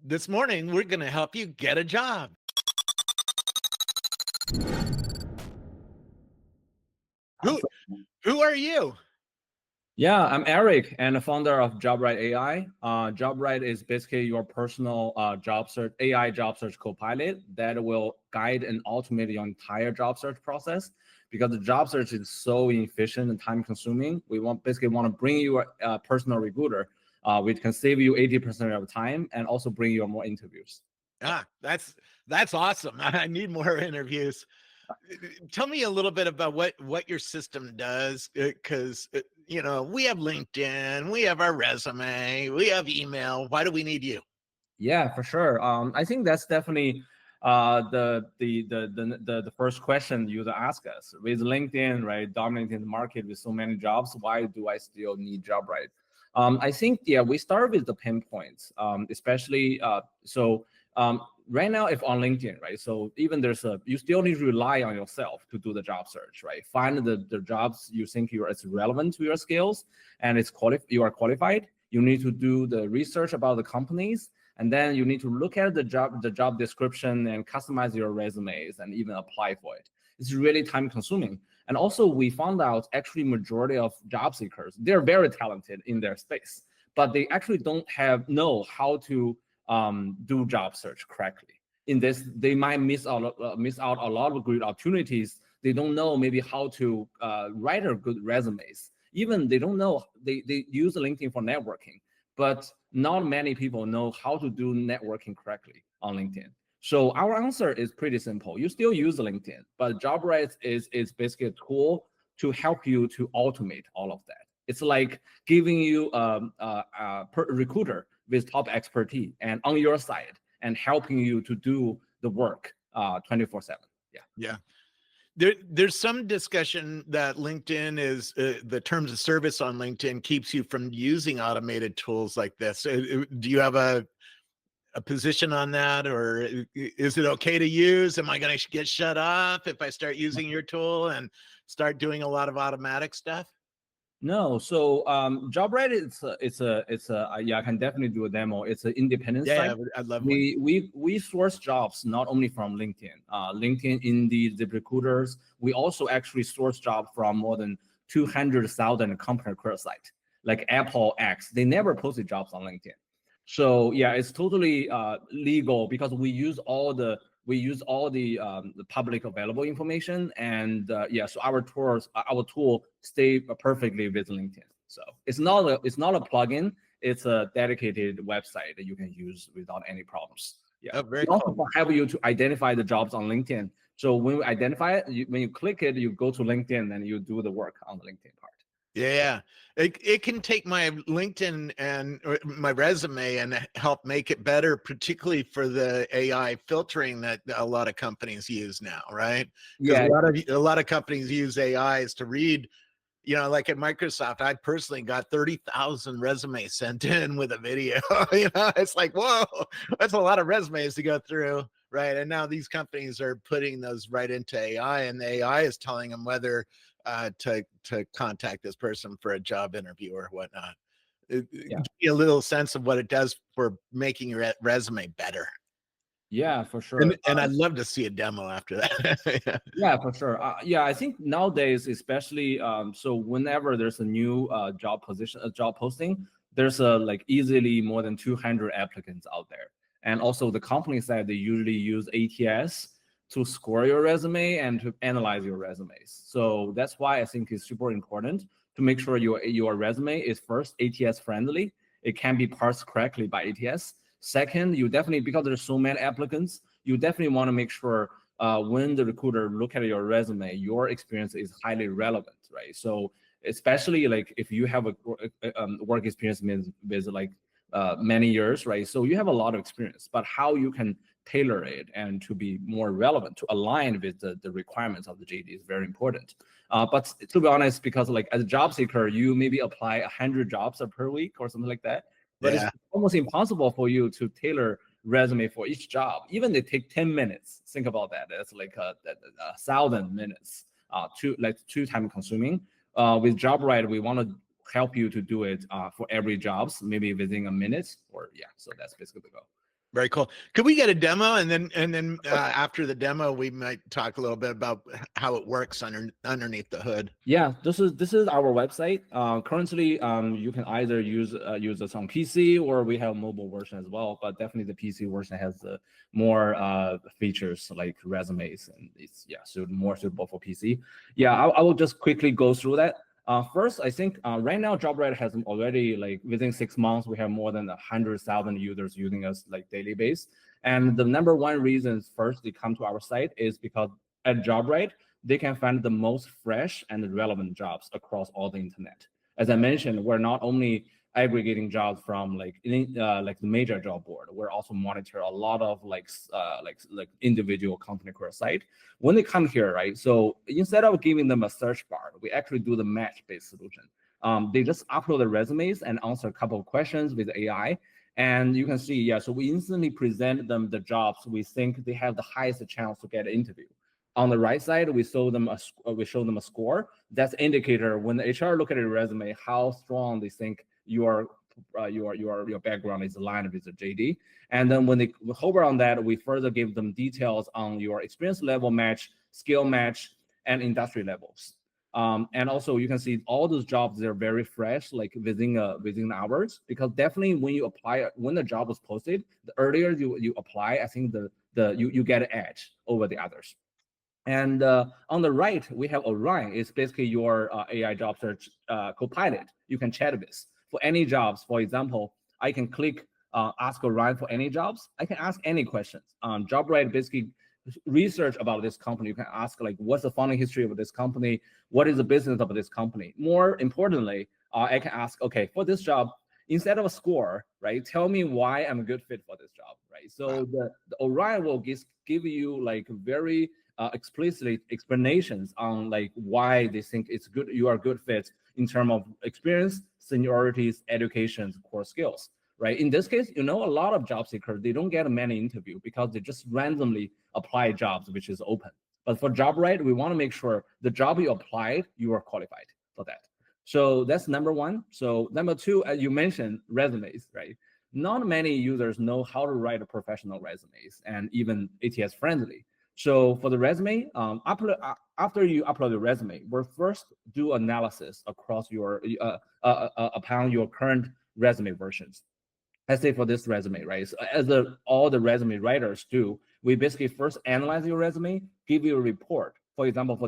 This morning, we're going to help you get a job. Who Awesome. who are you? Yeah, I'm Eric and the founder of JobRite AI. JobRite is basically your personal job search AI job search copilot that will guide and automate your entire job search process. Because the job search is so inefficient and time consuming, we basically want to bring you a personal recruiter, which can save you 80% of the time and also bring you more interviews. That's awesome. I need more interviews. Tell me a little bit about what your system does, because we have LinkedIn, we have our resume, we have email. Why do we need you? Yeah, for sure. I think that's definitely the first question you ask us with LinkedIn, right? Dominating the market with so many jobs. Why do I still need JobRite? I think we start with the pain points, especially right now if on LinkedIn, right? So even you still need to rely on yourself to do the job search, right? Find the jobs you think it's relevant to your skills and you are qualified. You need to do the research about the companies, and then you need to look at the job description and customize your resumes and even apply for it. It's really time consuming. And also we found out actually majority of job seekers, they're very talented in their space, but they actually don't know how to do job search correctly. In this, they might miss out a lot of great opportunities. They don't know maybe how to write a good resumes. Even they don't know, they use LinkedIn for networking, but not many people know how to do networking correctly on LinkedIn. So our answer is pretty simple. You still use LinkedIn, but JobRite is basically a tool to help you to automate all of that. It's like giving you a recruiter with top expertise and on your side and helping you to do the work 24/7. Yeah. Yeah. There's some discussion that LinkedIn is the terms of service on LinkedIn keeps you from using automated tools like this. Do you have a position on that, or is it okay to use? Am I going to get shut off if I start using your tool and start doing a lot of automatic stuff? No, so JobRite yeah, I can definitely do a demo. It's an independent Yeah, site. I'd love one. We source jobs not only from LinkedIn, LinkedIn, Indeed, ZipRecruiters. We also actually source jobs from more than 200,000 company career site like Apple X. They never posted jobs on LinkedIn. So yeah, it's totally legal because we use all the public available information, and yeah, so our tool stay perfectly with LinkedIn. So it's not a plugin. It's a dedicated website that you can use without any problems. Yeah, Oh, very we also cool. help you to identify the jobs on LinkedIn. So when we identify it, when you click it, you go to LinkedIn and you do the work on the LinkedIn part. Yeah, it can take my LinkedIn and my resume and help make it better, particularly for the AI filtering that a lot of companies use now, right? Because Yeah, a lot of companies use AIs to read. Like at Microsoft, I personally got 30,000 resumes sent in with a video. It's like, whoa, that's a lot of resumes to go through, right? And now these companies are putting those right into AI, and the AI is telling them whether to contact this person for a job interview or whatnot. yeah. Give you a little sense of what it does for making your resume better. Yeah, for And sure. and I'd love to see a demo after that. Yeah, for sure. Yeah, I think nowadays, especially, so whenever there's a new job position, a job posting, there's like easily more than 200 applicants out there. And also the company side, they usually use ATS to score your resume and to analyze your resumes. So that's why I think it's super important to make sure your resume is first ATS friendly. It can be parsed correctly by ATS. Second, you definitely, because there's so many applicants, you definitely want to make sure when the recruiter look at your resume, your experience is highly relevant, right? So especially like if you have a work experience with like many years, right? So you have a lot of experience, but how you can tailor it and to be more relevant, to align with the requirements of the JD is very important. But to be honest, because like as a job seeker, you maybe apply 100 jobs per week or something like that, but it's Yeah. almost impossible for you to tailor resume for each job. Even they take 10 minutes. Think about that. That's like 1,000 minutes, too time consuming. With JobRite, we want to help you to do it for every jobs, maybe within a minute or yeah. So that's basically the goal. Very cool. Could we get a demo, and then after the demo, we might talk a little bit about how it works underneath the hood. Yeah, this is our website. Currently, you can either use this on PC, or we have mobile version as well. But definitely the PC version has more features like resumes, and it's more suitable for PC. Yeah, I will just quickly go through that. First, I think right now JobRite has already, like, within 6 months, we have more than 100,000 users using us like daily base. And the number one reason first they come to our site is because at JobRite, they can find the most fresh and relevant jobs across all the internet. As I mentioned, we're not only aggregating jobs from like the major job board, we're also monitor a lot of like individual company career site. When they come here, right? So instead of giving them a search bar, we actually do the match-based solution. They just upload the resumes and answer a couple of questions with AI. And you can see, so we instantly present them the jobs we think they have the highest chance to get an interview. On the right side, we show them a score. That's indicator when the HR look at your resume, how strong they think your background is aligned with the JD. And then when they hover on that, we further give them details on your experience level match, skill match, and industry levels. And also you can see all those jobs, they're very fresh, like within hours, because definitely when you apply, when the job was posted, the earlier you apply, I think you get an edge over the others. And on the right, we have Orion. It's basically your AI job search copilot. You can chat with for any jobs. For example, I can click ask Orion for any jobs. I can ask any questions. JobRite basically research about this company. You can ask like, what's the founding history of this company? What is the business of this company? More importantly, I can ask, okay, for this job, instead of a score, right? Tell me why I'm a good fit for this job, right? So the Orion will give you like very explicitly explanations on like why they think it's good, you are a good fit in terms of experience, seniorities, education, core skills, right? In this case, a lot of job seekers, they don't get many interview because they just randomly apply jobs which is open. But for JobRite, we want to make sure the job you applied, you are qualified for that. So that's number one. So number two, as you mentioned, resumes, right? Not many users know how to write a professional resumes and even ATS friendly. So for the resume, after you upload the resume, we'll first do analysis across your upon your current resume versions. Let's say for this resume, right? So as all the resume writers do, we basically first analyze your resume, give you a report. For example, for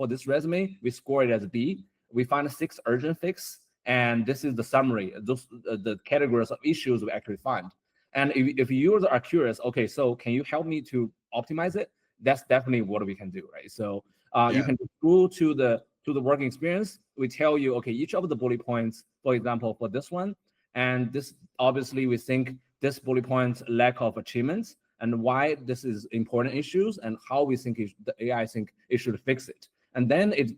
this resume, we score it as B. We find 6 urgent fix, and this is the summary. Those the categories of issues we actually find. And if users are curious, okay, so can you help me to optimize it? That's definitely what we can do, right? So you can go to the working experience. We tell you, okay, each of the bullet points, for example, for this one, and this obviously we think this bullet point lack of achievements and why this is important issues and how we think the AI think it should fix it. And then it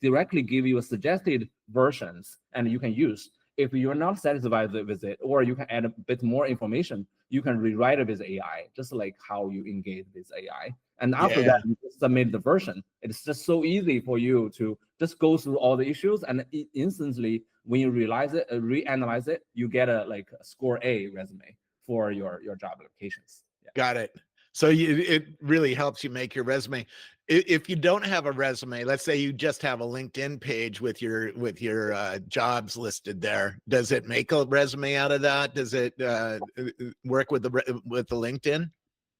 directly give you a suggested versions and you can use. If you're not satisfied with it, or you can add a bit more information, you can rewrite it with AI, just like how you engage with AI. And after that, you just submit the version. It's just so easy for you to just go through all the issues, and instantly, when you realize it, reanalyze it, you get a score A resume for your job applications. Yeah. Got it. So it really helps you make your resume. If you don't have a resume, let's say you just have a LinkedIn page with your jobs listed there, does it make a resume out of that? Does it work with the LinkedIn?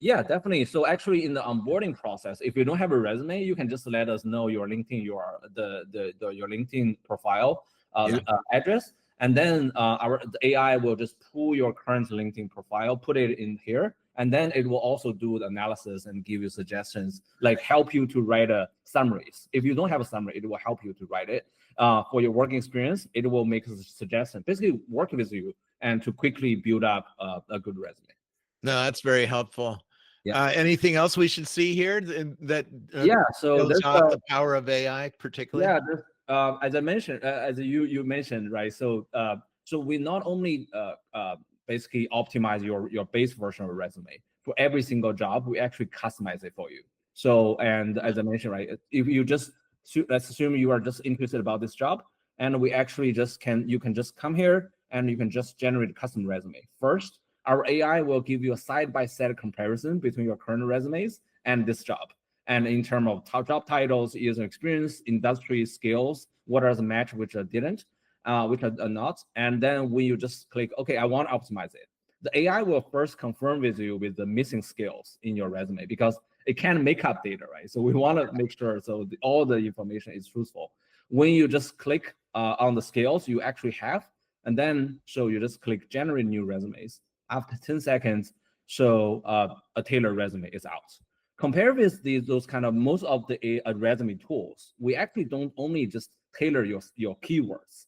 Yeah, definitely. So actually, in the onboarding process, if you don't have a resume, you can just let us know your LinkedIn, your LinkedIn profile address, and then the AI will just pull your current LinkedIn profile, put it in here, and then it will also do the analysis and give you suggestions, like help you to write a summaries. If you don't have a summary, it will help you to write it. For your working experience, it will make a suggestion, basically work with you and to quickly build up a good resume. No, that's very helpful. Yeah. Anything else we should see here that so there's the power of AI particularly? Yeah, as I mentioned, as you mentioned, right? So so we not only basically optimize your base version of a resume for every single job, we actually customize it for you. So, and as I mentioned, right, if you just let's assume you are just interested about this job, and we actually you can just come here and you can just generate a custom resume. First, our AI will give you a side-by-side comparison between your current resumes and this job. And in terms of top job titles, user experience, industry skills, what are the match which are didn't, which are not. And then when you just click, okay, I want to optimize it, the AI will first confirm with you with the missing skills in your resume, because it can make up data, right? So we want to make sure so all the information is truthful. When you just click on the skills you actually have, and then so you just click generate new resumes. After 10 seconds, so a tailored resume is out. Compare with those kind of most of the resume tools, we actually don't only just tailor your keywords.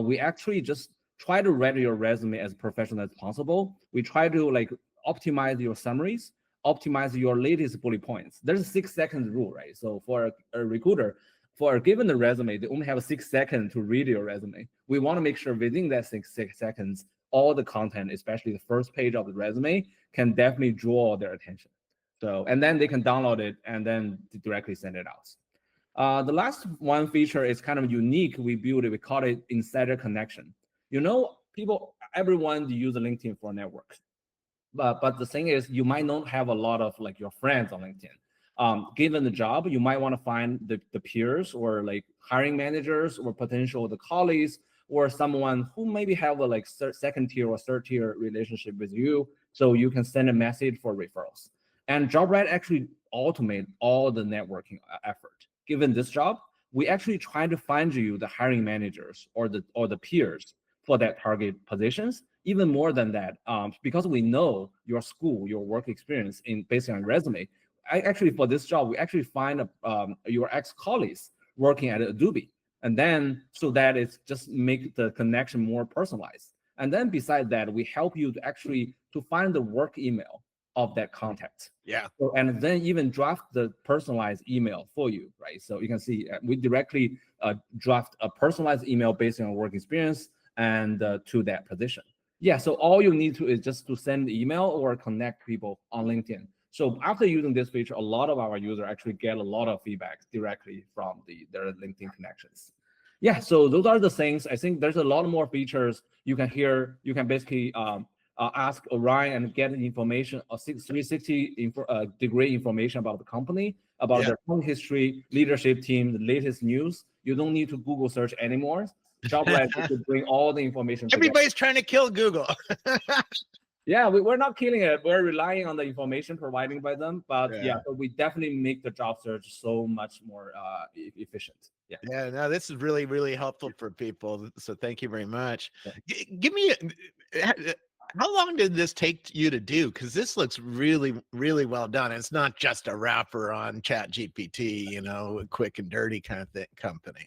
We actually just try to write your resume as professional as possible. We try to like optimize your summaries, optimize your latest bullet points. There's a 6 seconds rule, right? So for a recruiter, for a given the resume, they only have 6 seconds to read your resume. We want to make sure within that 6 seconds, all the content, especially the first page of the resume, can definitely draw their attention. So, and then they can download it and then directly send it out. The last one feature is kind of unique. We built it, we call it insider connection. You know, everyone uses LinkedIn for networks. But the thing is, you might not have a lot of like your friends on LinkedIn. Given the job, you might want to find the peers or like hiring managers or potential the colleagues or someone who maybe have a like second tier or third tier relationship with you, so you can send a message for referrals. And JobRite actually automate all the networking effort. Given this job, we actually try to find you the hiring managers or the peers for that target positions. Even more than that, because we know your school, your work experience based on resume. Actually, for this job, we actually find your ex-colleagues working at Adobe, and then so that it's just make the connection more personalized. And then besides that, we help you to find the work email of that contact. Yeah. So, and then even draft the personalized email for you, right? So you can see we directly draft a personalized email based on work experience and to that position. Yeah, so all you need to is just to send the email or connect people on LinkedIn. So after using this feature, a lot of our users actually get a lot of feedback directly from their LinkedIn connections. Yeah, so those are the things. I think there's a lot more features you can hear. You can basically ask Orion and get information, 360 degree information about the company, about their own history, leadership team, the latest news. You don't need to Google search anymore. JobRite to bring all the information together. Everybody's trying to kill Google. Yeah, we're not killing it. We're relying on the information provided by them. But but we definitely make the job search so much more efficient. Yeah, no, this is really, really helpful for people. So thank you very much. Give me, how long did this take you to do? Because this looks really, really well done. It's not just a wrapper on ChatGPT, you know, quick and dirty kind of company.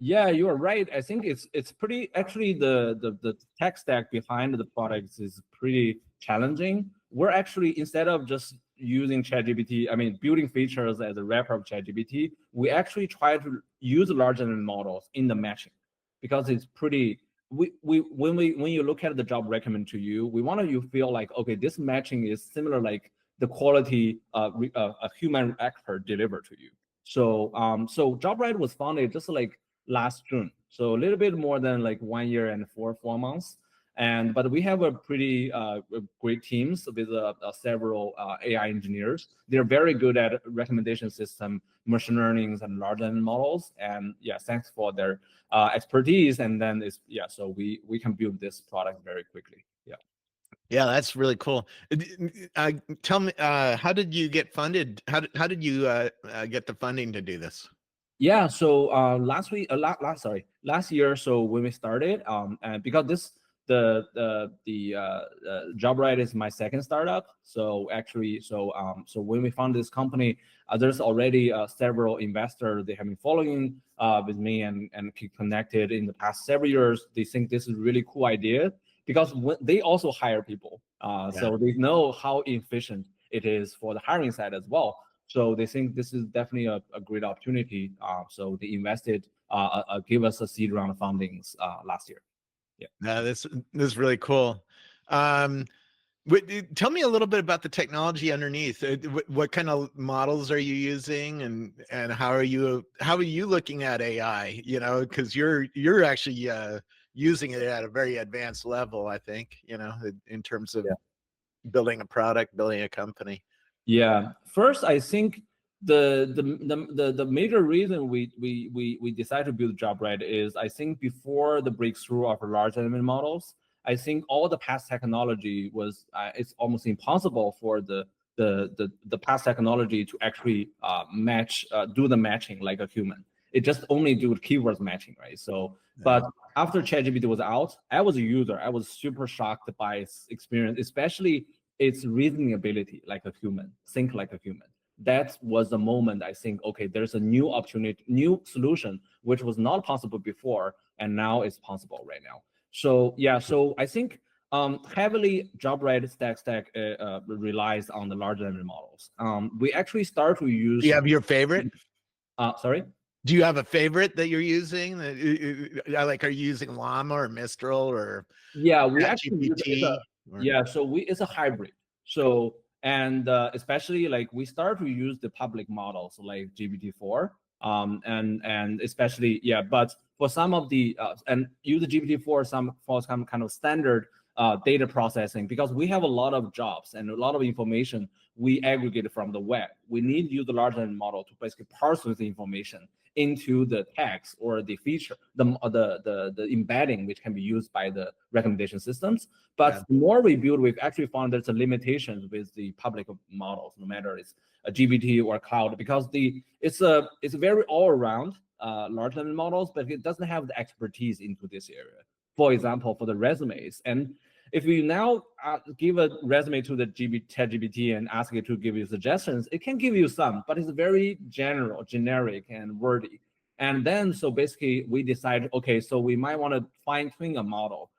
Yeah, you are right. I think it's pretty actually the tech stack behind the products is pretty challenging. We're actually, instead of just using ChatGPT, I mean building features as a wrapper of ChatGPT, we actually try to use large language models in the matching, because it's pretty when you look at the job recommend to you, we want you feel like, okay, this matching is similar like the quality a human expert deliver to you. So so JobRite was founded just like last June, so a little bit more than like 1 year and four months. But we have a pretty great teams with several AI engineers. They're very good at recommendation system, machine learnings, and large language models. And yeah, thanks for their expertise. And then so we can build this product very quickly. Yeah, that's really cool. Tell me, how did you get funded? How did you get the funding to do this? Yeah, so last year, so when we started, and because the JobRite is my second startup, so actually, so when we founded this company, there's already several investors. They have been following with me and keep connected in the past several years. They think this is a really cool idea, because they also hire people, so they know how efficient it is for the hiring side as well. So they think this is definitely a great opportunity. So they invested, give us a seed round of fundings last year. Yeah, this is really cool. Tell me a little bit about the technology underneath. What kind of models are you using, and how are you looking at AI? You know, because you're actually using it at a very advanced level, I think, in terms of Yeah. building a product, building a company. Yeah. First, I think the major reason we decided to build JobRed is, I think before the breakthrough of large language models, I think all the past technology was it's almost impossible for the past technology to actually do the matching like a human. It just only do keywords matching, right? So, but after ChatGPT was out, I was a user. I was super shocked by its experience, especially its reasoning ability like a human, think like a human. That was the moment I think, okay, there's a new opportunity, new solution, which was not possible before, and now it's possible right now. So yeah, so I think heavily JobRed stack relies on the large language models. We actually start to use. Do you have your favorite? Sorry? Do you have a favorite that you're using? Like, are you using Llama or Mistral or Yeah, we actually use GPT? yeah, so it's a hybrid. So and especially like we start to use the public models like GPT-4, and especially but for some of the and use the GPT-4 for some kind of standard data processing, because we have a lot of jobs and a lot of information we aggregate from the web. We need to use the large language model to basically parse the information into the text or the feature, the embedding, which can be used by the recommendation systems. But the more we build, we've actually found there's a limitations with the public models, no matter it's a GPT or a cloud, because it's a very all around large language models, but it doesn't have the expertise into this area. For example, for the resumes, and if you now give a resume to the ChatGPT and ask it to give you suggestions, it can give you some, but it's very general, generic, and wordy. And then, so basically, we decided, okay, so we might want to fine tune a model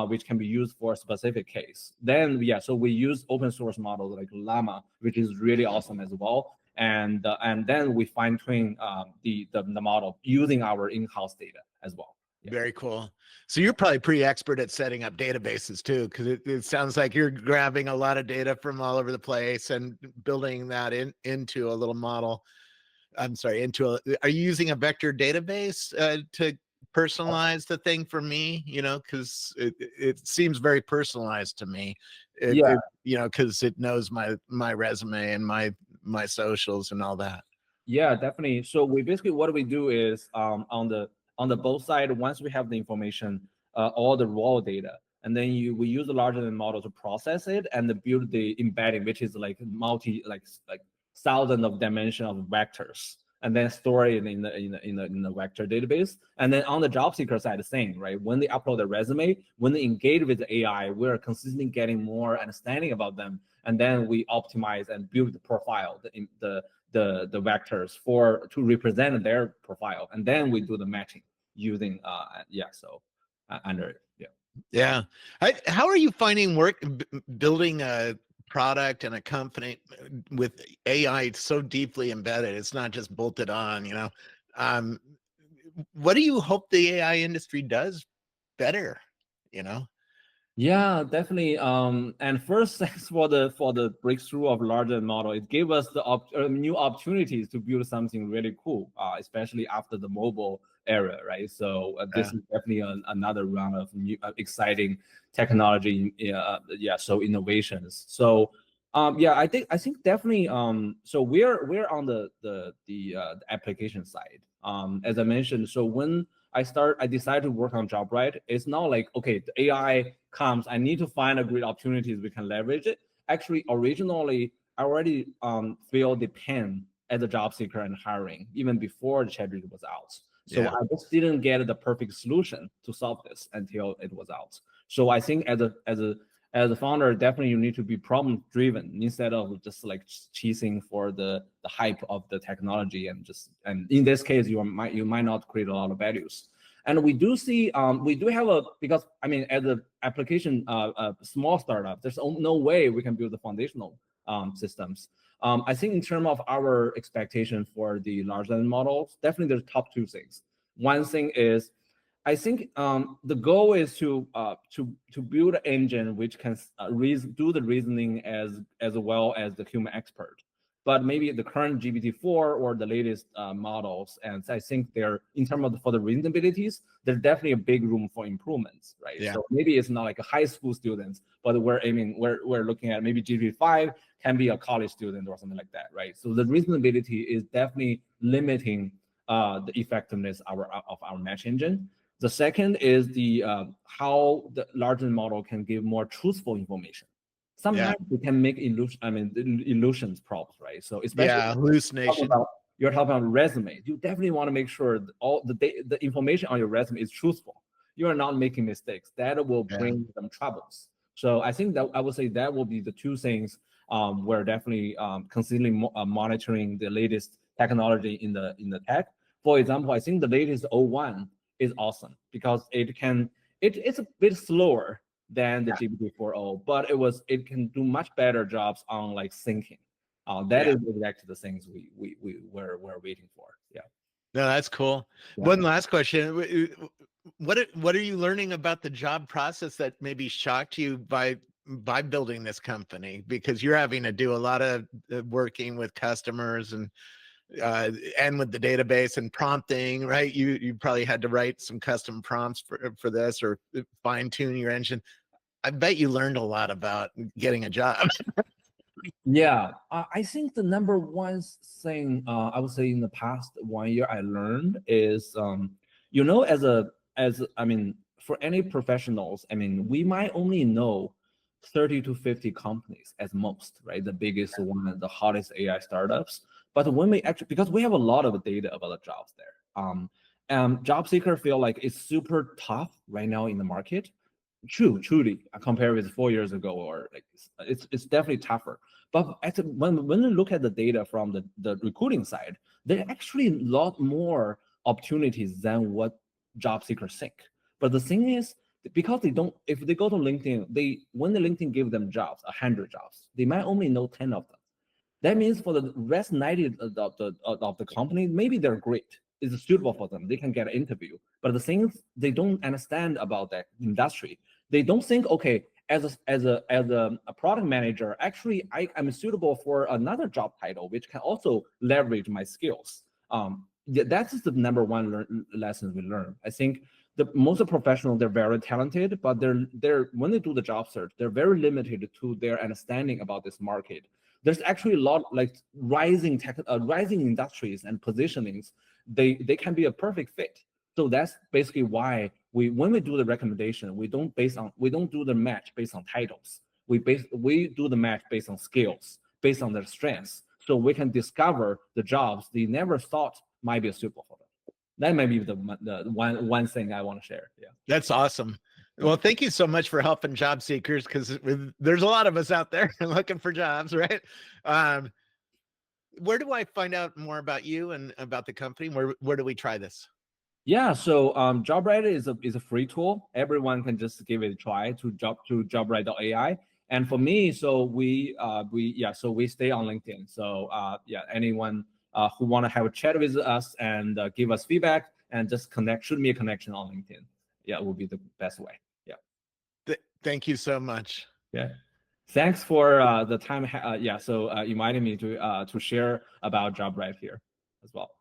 which can be used for a specific case. Then, so we use open source models like Llama, which is really awesome as well. And then we fine tune the model using our in-house data as well. Yeah. Very cool. So you're probably pretty expert at setting up databases too, because it sounds like you're grabbing a lot of data from all over the place and building that into a little model. I'm sorry, are you using a vector database to personalize the thing for me? Because it seems very personalized to me. Because it knows my resume and my socials and all that. Yeah, definitely. So we basically, what we do is on the both side, once we have the information, all the raw data, and then we use the larger than model to process it and build the embedding, which is like like thousands of dimension of vectors, and then store it in the vector database. And then on the job seeker side, the same, right? When they upload the resume, when they engage with the AI, we're consistently getting more understanding about them, and then we optimize and build the profile, the vectors to represent their profile, and then we do the matching using under it. Yeah. How are you finding work building a product and a company with AI so deeply embedded? It's not just bolted on, what do you hope the AI industry does better? Yeah, definitely. And first, thanks for the breakthrough of larger model. It gave us the new opportunities to build something really cool, especially after the mobile era, right? So this is definitely another round of new exciting technology. So innovations. So I think definitely. So we're on the application side. As I mentioned, so when I decided to work on JobRed, it's not like, okay, the AI comes, I need to find a great opportunities we can leverage it. Actually, originally, I already feel the pain as a job seeker and hiring, even before the ChatGPT was out. So I just didn't get the perfect solution to solve this until it was out. So I think as a founder, definitely you need to be problem driven instead of just like chasing for the hype of the technology, and in this case you might not create a lot of values. And we do see we do have because I mean, as an application small startup, there's no way we can build the foundational systems. I think in terms of our expectation for the large language models, definitely there's top two things. One thing is, I think the goal is to build an engine which can do the reasoning as well as the human expert. but maybe the current GPT-4 or the latest models. And I think they're, in terms of for the reasonabilities, there's definitely a big room for improvements, right? Yeah. So maybe it's not like a high school students, but we're aiming, we're looking at maybe GPT-5 can be a college student or something like that, right? So the reasonability is definitely limiting the effectiveness of our match engine. The second is the how the large model can give more truthful information. Sometimes we can make illusions props, right? So especially hallucination. you're talking about resume, you definitely want to make sure that all the information on your resume is truthful. You are not making mistakes. That will bring them troubles. So I think that I would say that will be the two things we're definitely constantly monitoring the latest technology in the tech. For example, I think the latest O1 is awesome because it's a bit slower than the GPT-4o, but it can do much better jobs on like thinking. That is exactly the things we're waiting for. Yeah. No, that's cool. Yeah. One last question. What are you learning about the job process that maybe shocked you by building this company? Because you're having to do a lot of working with customers and with the database and prompting, right? You probably had to write some custom prompts for this or fine tune your engine. I bet you learned a lot about getting a job. Yeah, I think the number one thing I would say in the past 1 year I learned is, for any professionals, we might only know 30 to 50 companies at most, right? The biggest one, the hottest AI startups. But when we actually, because we have a lot of data about the jobs there, job seeker feel like it's super tough right now in the market. Truly, compared with 4 years ago, or like it's definitely tougher. But when you look at the data from the recruiting side, there are actually a lot more opportunities than what job seekers think. But the thing is, because they don't, if they go to LinkedIn, when the LinkedIn give them jobs, 100 jobs, they might only know 10 of them. That means for the rest 90 of the company, maybe they're great. It's suitable for them. They can get an interview. But the things they don't understand about that industry, they don't think, okay, as a product manager, actually I'm suitable for another job title, which can also leverage my skills. That's the number one lesson we learn. I think the most professional, they're very talented, but they're when they do the job search, they're very limited to their understanding about this market. There's actually a lot like rising industries and positionings. They can be a perfect fit. So that's basically why when we do the recommendation, we don't do the match based on titles. We do the match based on skills, based on their strengths. So we can discover the jobs they never thought might be suitable for them. That might be the one thing I want to share. Yeah. That's awesome. Well, thank you so much for helping job seekers, because there's a lot of us out there looking for jobs, right? Where do I find out more about you and about the company? Where do we try this? Yeah, so JobRite is a free tool. Everyone can just give it a try to jobrite.ai. And for me, so we stay on LinkedIn. So anyone who want to have a chat with us and give us feedback and just shoot me a connection on LinkedIn. Yeah, it will be the best way. Yeah. Thank you so much. Yeah. Thanks for the time. So inviting me to share about JobRite here as well.